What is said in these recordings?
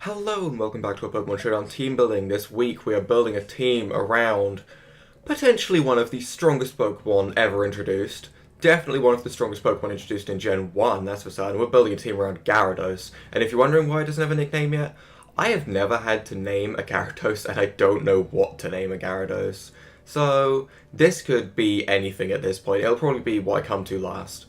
Hello and welcome back to our Pokemon Showdown team building. This week we are building a team around potentially one of the strongest Pokemon ever introduced. Definitely one of the strongest Pokemon introduced in Gen 1, that's for certain. We're building a team around Gyarados. And if you're wondering why it doesn't have a nickname yet, I have never had to name a Gyarados and I don't know what to name a Gyarados. So this could be anything at this point. It'll probably be what I come to last.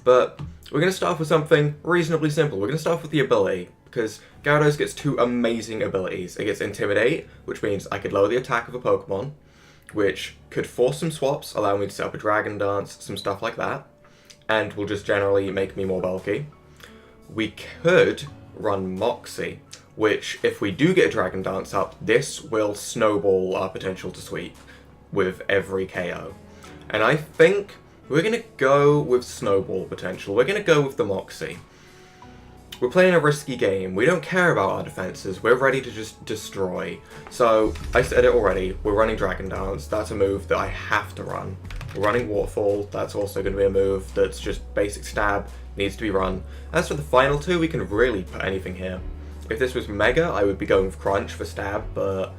But we're going to start off with something reasonably simple. We're going to start off with the ability, because Gyarados gets two amazing abilities. It gets Intimidate, which means I could lower the attack of a Pokemon, which could force some swaps, allow me to set up a Dragon Dance, some stuff like that, and will just generally make me more bulky. We could run Moxie, which, if we do get a Dragon Dance up, this will snowball our potential to sweep with every KO. And I think we're going to go with Snowball potential. We're going to go with the Moxie. We're playing a risky game. We don't care about our defenses. We're ready to just destroy. So, I said it already. We're running Dragon Dance. That's a move that I have to run. We're running Waterfall. That's also going to be a move that's just basic stab. Needs to be run. As for the final two, we can really put anything here. If this was Mega, I would be going with Crunch for stab, but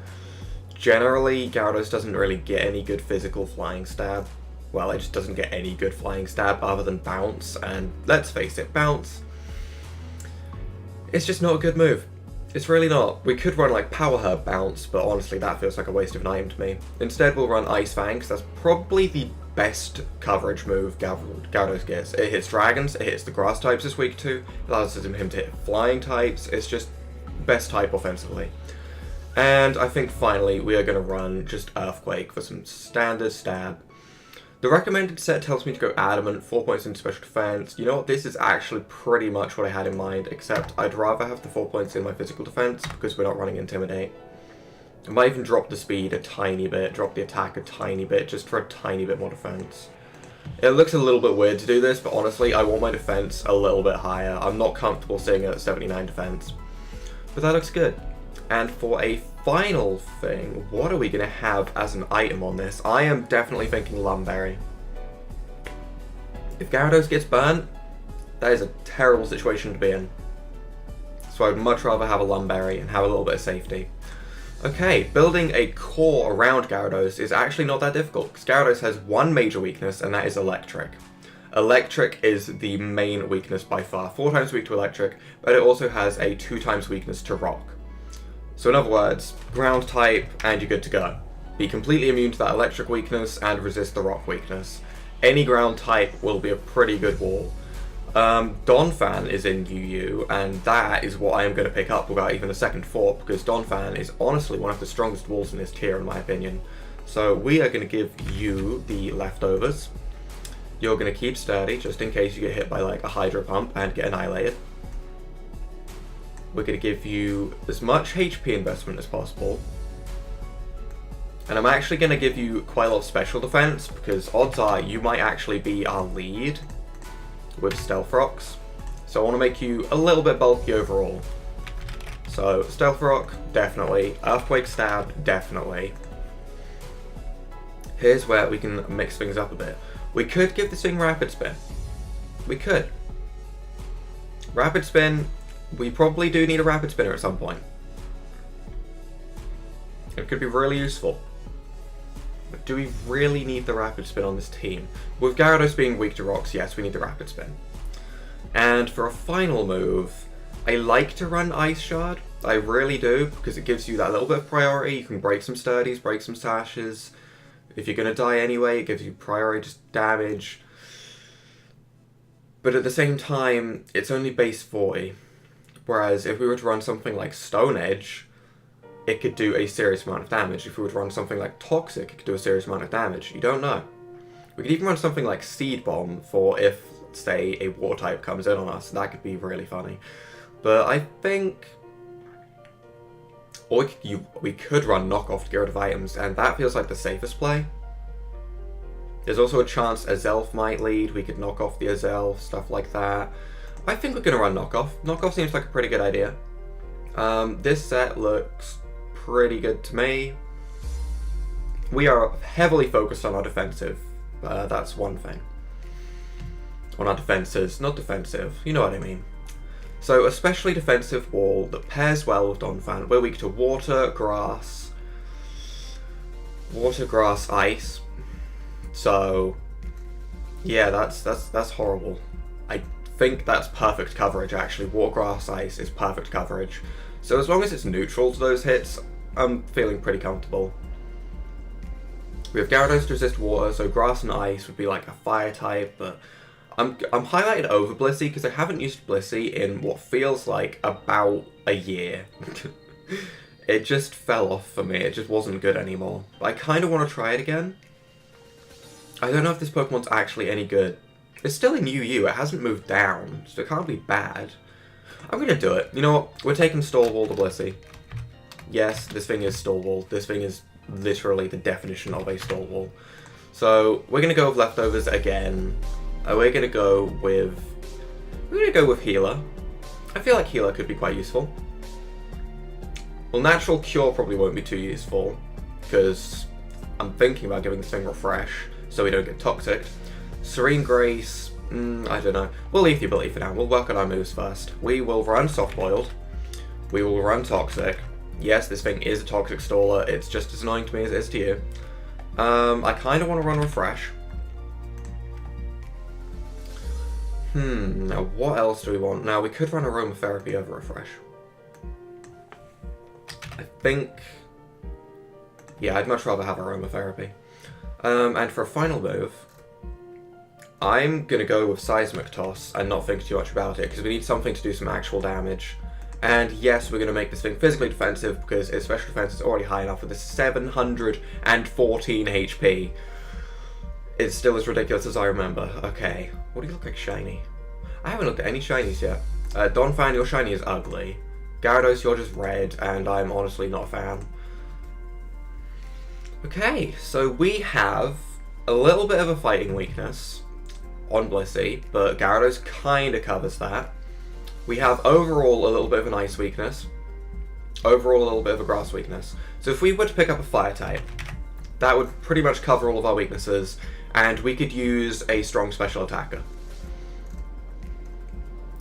generally, Gyarados doesn't really get any good physical flying stab. Well, it just doesn't get any good flying stab other than Bounce, and let's face it, Bounce, it's just not a good move. It's really not. We could run like Power Herb Bounce, but honestly that feels like a waste of an item to me. Instead we'll run Ice Fang, because that's probably the best coverage move Gyarados gets. It hits dragons, it hits the grass types this week too, it allows him to hit flying types, it's just best type offensively. And I think finally we are going to run just Earthquake for some standard stab. The recommended set tells me to go Adamant, 4 points in special defense. You know what, this is actually pretty much what I had in mind, except I'd rather have the 4 points in my physical defense because we're not running Intimidate. I might even drop the speed a tiny bit, drop the attack a tiny bit, just for a tiny bit more defense. It looks a little bit weird to do this, but honestly, I want my defense a little bit higher. I'm not comfortable sitting at 79 defense. But that looks good. And for a final thing, what are we going to have as an item on this? I am definitely thinking Lumberry. If Gyarados gets burnt, that is a terrible situation to be in. So I'd much rather have a Lumberry and have a little bit of safety. Okay, building a core around Gyarados is actually not that difficult, because Gyarados has one major weakness, and that is Electric. Electric is the main weakness by far, 4 times weak to Electric, but it also has a 2 times weakness to Rock. So in other words, ground type and you're good to go. Be completely immune to that electric weakness and resist the rock weakness. Any ground type will be a pretty good wall. Donphan is in UU, and that is what I am going to pick up without even a second thought, because Donphan is honestly one of the strongest walls in this tier in my opinion. So we are going to give you the leftovers. You're going to keep sturdy just in case you get hit by like a Hydro Pump and get annihilated. We're going to give you as much HP investment as possible. And I'm actually going to give you quite a lot of special defense, because odds are you might actually be our lead with Stealth Rocks. So I want to make you a little bit bulky overall. So Stealth Rock, definitely. Earthquake Stab, definitely. Here's where we can mix things up a bit. We could give this thing Rapid Spin. We could. Rapid Spin. We probably do need a Rapid Spinner at some point. It could be really useful. But do we really need the Rapid Spin on this team? With Gyarados being weak to rocks, yes, we need the Rapid Spin. And for a final move, I like to run Ice Shard. I really do, because it gives you that little bit of priority. You can break some sturdies, break some sashes. If you're going to die anyway, it gives you priority just damage. But at the same time, it's only base 40. Whereas if we were to run something like Stone Edge, it could do a serious amount of damage. If we were to run something like Toxic, it could do a serious amount of damage. You don't know. We could even run something like Seed Bomb for if, say, a Water type comes in on us. That could be really funny. But I think... Or we could run Knockoff to get rid of items, and that feels like the safest play. There's also a chance Azelf might lead. We could knock off the Azelf, stuff like that. I think we're going to run Knockoff. Knockoff seems like a pretty good idea. This set looks pretty good to me. We are heavily focused on our defensive. That's one thing. On our defenses, not defensive. You know what I mean. So especially defensive wall that pairs well with Donphan. We're weak to water, grass, ice. So yeah, that's horrible. I think that's perfect coverage actually. Water, grass, ice is perfect coverage. So as long as it's neutral to those hits, I'm feeling pretty comfortable. We have Gyarados to resist water, so grass and ice would be like a fire type, but I'm highlighted over Blissey because I haven't used Blissey in what feels like about a year. It just fell off for me, it just wasn't good anymore. But I kind of want to try it again. I don't know if this Pokemon's actually any good. It's still in UU, it hasn't moved down, so it can't be bad. I'm gonna do it. You know what? We're taking Stall Wall to Blissey. Yes, this thing is Stall Wall. This thing is literally the definition of a Stall Wall. So we're gonna go with leftovers again. We're gonna go with Healer. I feel like Healer could be quite useful. Well, Natural Cure probably won't be too useful because I'm thinking about giving this thing Refresh so we don't get toxic. Serene Grace, I don't know. We'll leave the ability for now. We'll work on our moves first. We will run Soft Boiled. We will run Toxic. Yes, this thing is a Toxic Staller. It's just as annoying to me as it is to you. I kind of want to run Refresh. Now what else do we want? Now we could run Aromatherapy over Refresh. I think... yeah, I'd much rather have Aromatherapy. And for a final move, I'm going to go with Seismic Toss and not think too much about it because we need something to do some actual damage. And yes, we're going to make this thing physically defensive because its special defense is already high enough with a 714 HP. It's still as ridiculous as I remember. Okay, what do you look like shiny? I haven't looked at any shinies yet. Donphan, your shiny is ugly. Gyarados, you're just red, and I'm honestly not a fan. Okay, so we have a little bit of a fighting weakness on Blissey, but Gyarados kind of covers that. We have overall a little bit of an ice weakness. Overall a little bit of a grass weakness. So if we were to pick up a fire type, that would pretty much cover all of our weaknesses, and we could use a strong special attacker.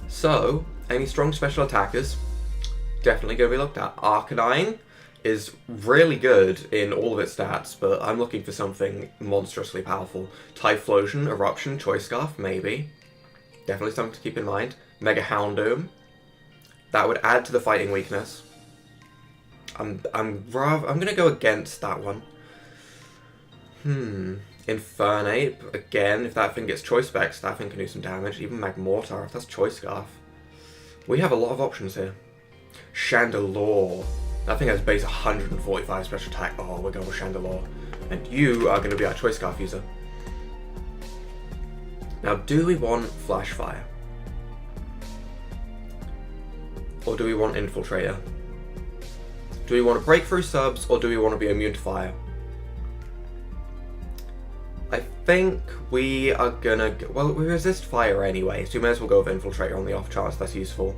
So, any strong special attackers, definitely going to be looked at. Arcanine is really good in all of its stats, but I'm looking for something monstrously powerful. Typhlosion, Eruption, Choice Scarf, maybe. Definitely something to keep in mind. Mega Houndoom. That would add to the fighting weakness. I'm gonna go against that one. Infernape, again, if that thing gets Choice Specs, that thing can do some damage. Even Magmortar, if that's Choice Scarf. We have a lot of options here. Chandelure. That thing has base 145 special attack. Oh, we're going with Chandelure. And you are going to be our Choice Scarf user. Now, do we want Flash Fire? Or do we want Infiltrator? Do we want to break through subs, or do we want to be immune to fire? I think we are gonna... well, we resist fire anyway, so we may as well go with Infiltrator on the off chance that's useful.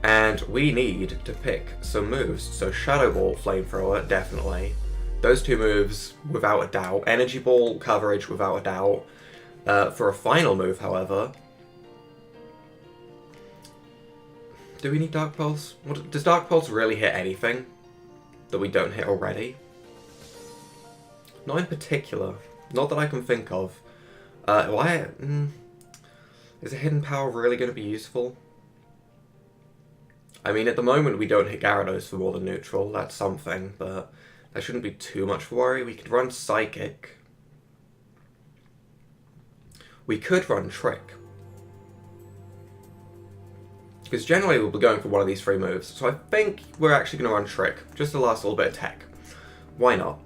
And we need to pick some moves. So Shadow Ball, Flamethrower, definitely. Those two moves, without a doubt. Energy Ball, coverage, without a doubt. For a final move, however... do we need Dark Pulse? Does Dark Pulse really hit anything that we don't hit already? Not in particular. Not that I can think of. Is a Hidden Power really going to be useful? I mean, at the moment we don't hit Gyarados for more than neutral. That's something, but that shouldn't be too much of a worry. We could run Psychic. We could run Trick. Because generally we'll be going for one of these three moves. So I think we're actually going to run Trick, just to last a little bit of tech. Why not?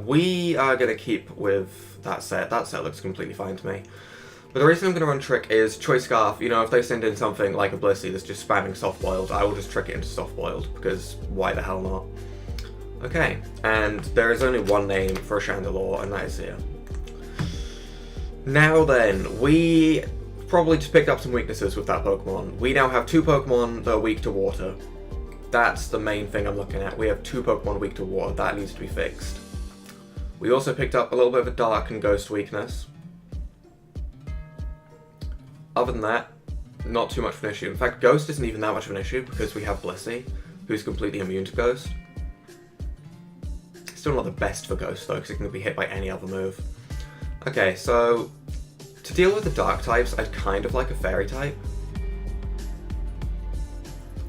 We are going to keep with that set. That set looks completely fine to me. But the reason I'm going to run Trick is Choice Scarf. You know, if they send in something like a Blissey that's just spamming Soft Boiled, I will just trick it into Soft Boiled, because why the hell not? Okay, and there is only one name for a Chandelure, and that is here. Now then, we probably just picked up some weaknesses with that Pokemon. We now have two Pokemon that are weak to water. That's the main thing I'm looking at. We have two Pokemon weak to water. That needs to be fixed. We also picked up a little bit of a Dark and Ghost weakness. Other than that, not too much of an issue. In fact, Ghost isn't even that much of an issue because we have Blissey, who's completely immune to Ghost. Still not the best for Ghost though, because it can be hit by any other move. Okay, so to deal with the dark types, I'd kind of like a fairy type.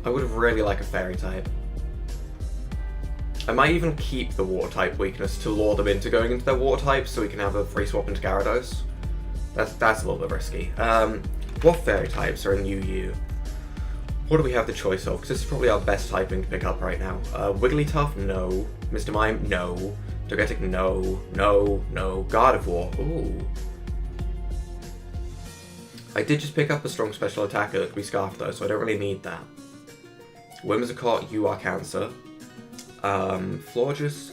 I would really like a fairy type. I might even keep the water type weakness to lure them into going into their water types so we can have a free swap into Gyarados. That's a little bit risky. What fairy types are in UU? What do we have the choice of? Because this is probably our best typing to pick up right now. Wigglytuff, no. Mr. Mime, no. Togetic, no. No, no. Gardevoir, ooh. I did just pick up a strong special attacker that could be Scarf though, so I don't really need that. Whimsicott, you are Cancer. Florges,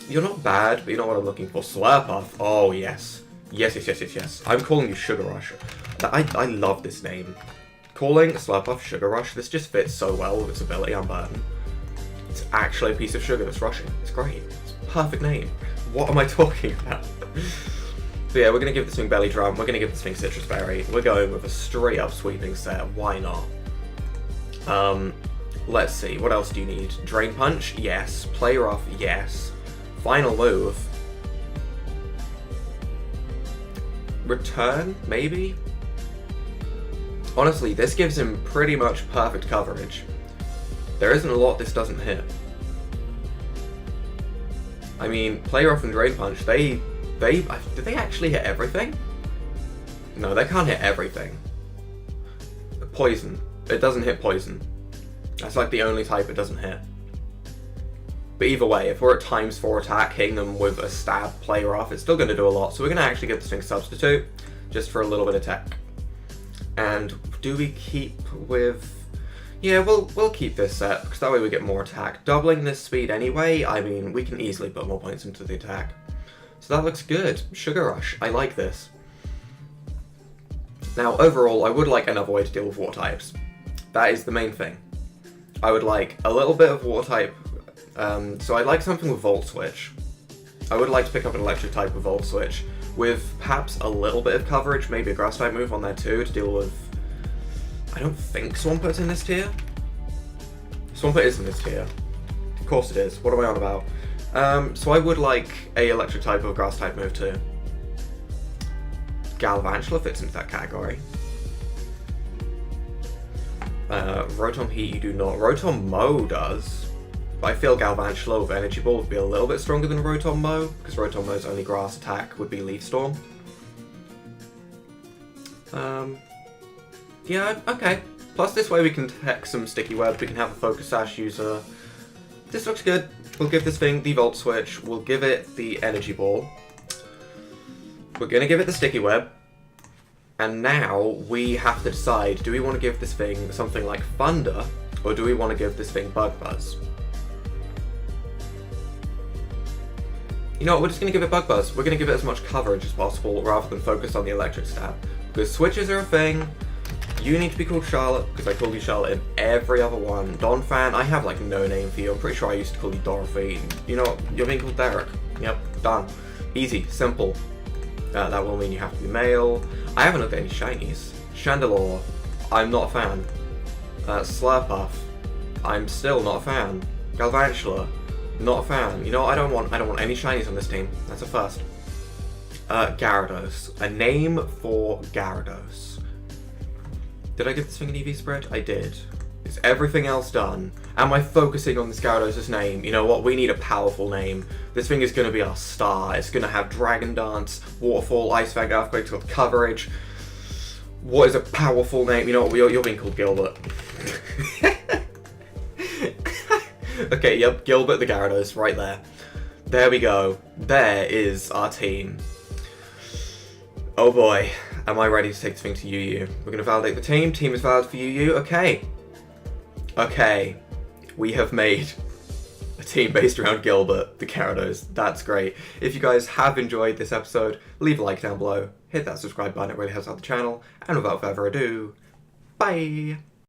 you're not bad, but you're not what I'm looking for. Slurpuff, oh yes. Yes, yes, yes, yes, yes. I'm calling you Sugar Rush. I love this name. Calling Slurpuff Sugar Rush, this just fits so well with its ability Unburden. It's actually a piece of sugar that's rushing. It's great. It's a perfect name. What am I talking about? So yeah, we're going to give this thing Belly Drum, we're going to give this thing Citrus Berry. We're going with a straight up sweeping set, why not? Let's see, what else do you need? Drain Punch? Yes. Play Rough? Yes. Final move? Return? Maybe? Honestly, this gives him pretty much perfect coverage. There isn't a lot this doesn't hit. I mean, Play Rough and Drain Punch, do they actually hit everything? No, they can't hit everything. Poison. It doesn't hit Poison. That's like the only type it doesn't hit. But either way, if we're at ×4 attack, hitting them with a stab, Play Rough, it's still going to do a lot. So we're going to actually give this thing Substitute, just for a little bit of tech. And do we keep with... Yeah, we'll keep this set, because that way we get more attack. Doubling this speed anyway, I mean, we can easily put more points into the attack. So that looks good. Sugar Rush, I like this. Now, overall, I would like another way to deal with water types. That is the main thing. I would like a little bit of water type, so I'd like something with Volt Switch. I would like to pick up an electric type with Volt Switch, with perhaps a little bit of coverage, maybe a grass type move on there too, to deal with... I don't think Swamput's in this tier. Swamput is in this tier. Of course it is, what am I on about? So I would like a electric type or a grass type move too. Galvantula fits into that category. Rotom Heat you do not. Rotom Mow does. But I feel Galvantula with Energy Ball would be a little bit stronger than Rotom Mow, because Rotom Mow's only grass attack would be Leaf Storm. Yeah, okay. Plus this way we can tech some Sticky Web, we can have a Focus Sash user. This looks good. We'll give this thing the Volt Switch, we'll give it the Energy Ball. We're gonna give it the Sticky Web. And now we have to decide, do we want to give this thing something like Thunder, or do we want to give this thing Bug Buzz? You know what, we're just going to give it Bug Buzz. We're going to give it as much coverage as possible rather than focus on the electric stab. Because switches are a thing. You need to be called Charlotte, because I called you Charlotte in every other one. Donphan, I have like no name for you. I'm pretty sure I used to call you Dorothy. You know what, you're being called Derek. Yep, done. Easy, simple. That will mean you have to be male. I haven't looked at any shinies. Chandelure, I'm not a fan. Slurpuff, I'm still not a fan. Galvantula, not a fan. You know what, I don't want any shinies on this team. That's a first. Gyarados, a name for Gyarados. Did I give this thing an EV spread? I did. Is everything else done? Am I focusing on this Gyarados' name? You know what, we need a powerful name. This thing is going to be our star. It's going to have Dragon Dance, Waterfall, Ice Fang, Earthquake, it's got coverage. What is a powerful name? You know what, you're being called Gilbert. Okay, yep, Gilbert the Gyarados, right there. There we go. There is our team. Oh boy, am I ready to take this thing to UU. We're going to validate the team. Team is valid for UU. Okay. Okay. We have made a team based around Gilbert the Gyarados. That's great. If you guys have enjoyed this episode, leave a like down below. Hit that subscribe button. It really helps out the channel. And without further ado, bye!